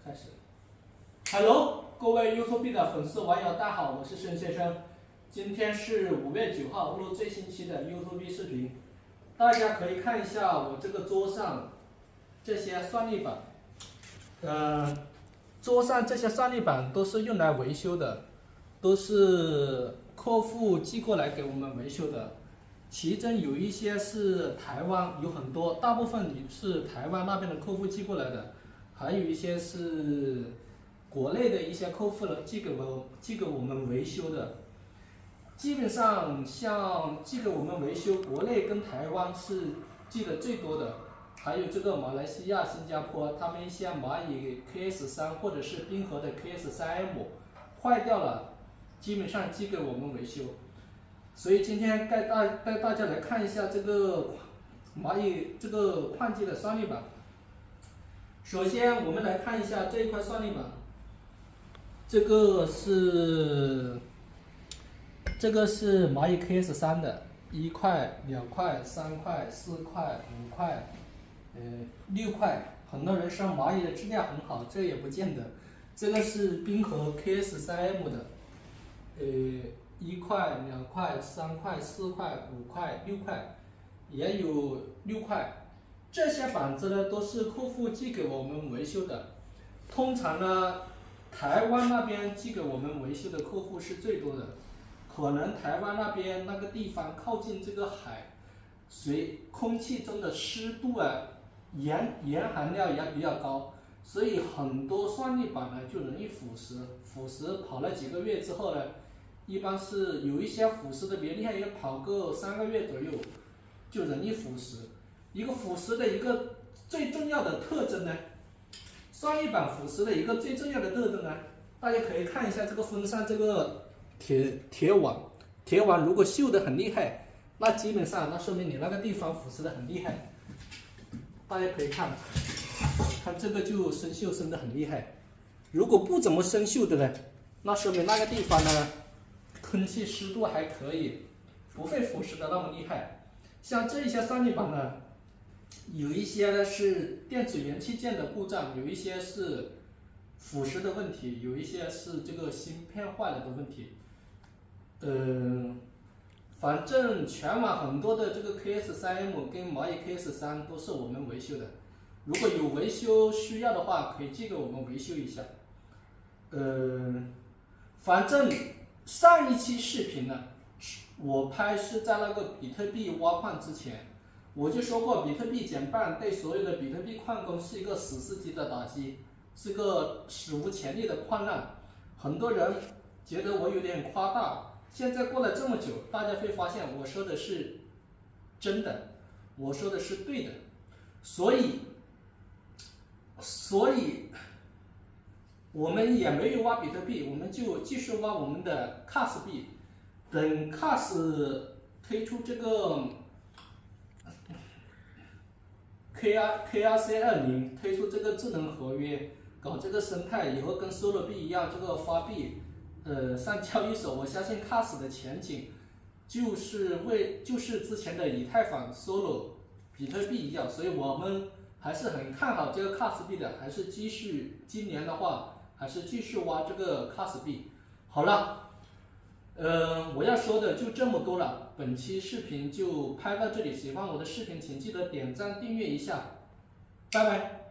开始。Hello， 各位 YouTube 的粉丝网友，大家好，我是申先生。今天是5月9号，录最新期的 YouTube 视频。大家可以看一下我这个桌上这些算力板。桌上这些算力板都是用来维修的，都是客户寄过来给我们维修的。其中有一些是台湾，有很多，大部分是台湾那边的客户寄过来的，还有一些是国内的一些客户寄给我们维修的。基本上像寄给我们维修，国内跟台湾是寄的最多的，还有这个马来西亚、新加坡，他们一些蚂蚁 KS3或者是冰河的 KS3M 坏掉了，基本上寄给我们维修。所以今天带大家来看一下这个蚂蚁这个矿机的算力板。首先我们来看一下这一块算力板，这个是蚂蚁 KS3 的，1块、2块、3块、4块、5块，6块。很多人说蚂蚁的质量很好，这也不见得。这个是冰河 KS3M 的，1块、2块、3块、4块、5块、6块，也有6块。这些板子呢都是客户寄给我们维修的。通常呢，台湾那边寄给我们维修的客户是最多的。可能台湾那边那个地方靠近这个海，空气中的湿度盐含量也比较高，所以很多算力板呢就容易腐蚀。腐蚀跑了几个月之后呢，一般是有一些腐蚀的比较厉害，也跑个3个月左右，就容易腐蚀。一个腐蚀的一个最重要的特征呢，算力板腐蚀的一个最重要的特征呢，大家可以看一下这个风扇这个铁网如果锈得很厉害，那基本上那说明你那个地方腐蚀得很厉害。大家可以看这个就生锈生得很厉害。如果不怎么生锈的呢，那说明那个地方呢空气湿度还可以，不会腐蚀的那么厉害。像这一些算力板呢，有一些呢是电子元器件的故障，有一些是腐蚀的问题，有一些是这个芯片坏了的问题。反正全网很多的这个 KS3M 跟蚂蚁 KS3 都是我们维修的。如果有维修需要的话，可以寄给我们维修一下。反正上一期视频呢，我拍是在那个比特币挖矿之前，我就说过比特币减半对所有的比特币矿工是一个史诗级的打击，是个史无前例的矿难。很多人觉得我有点夸大，现在过了这么久，大家会发现我说的是真的，我说的是对的。所以我们也没有挖比特币，我们就继续挖我们的 CAS 币。等 CAS 推出这个 KRC20 推出这个智能合约，搞这个生态以后跟 Solo 币一样，这个发币上交易所，我相信 CAS 的前景就是之前的以太坊、Solo、比特币一样，所以我们还是很看好这个 CAS 币的，还是今年的话还是继续挖这个 CAS 币。好了，我要说的就这么多了，本期视频就拍到这里，喜欢我的视频请记得点赞订阅一下，拜拜。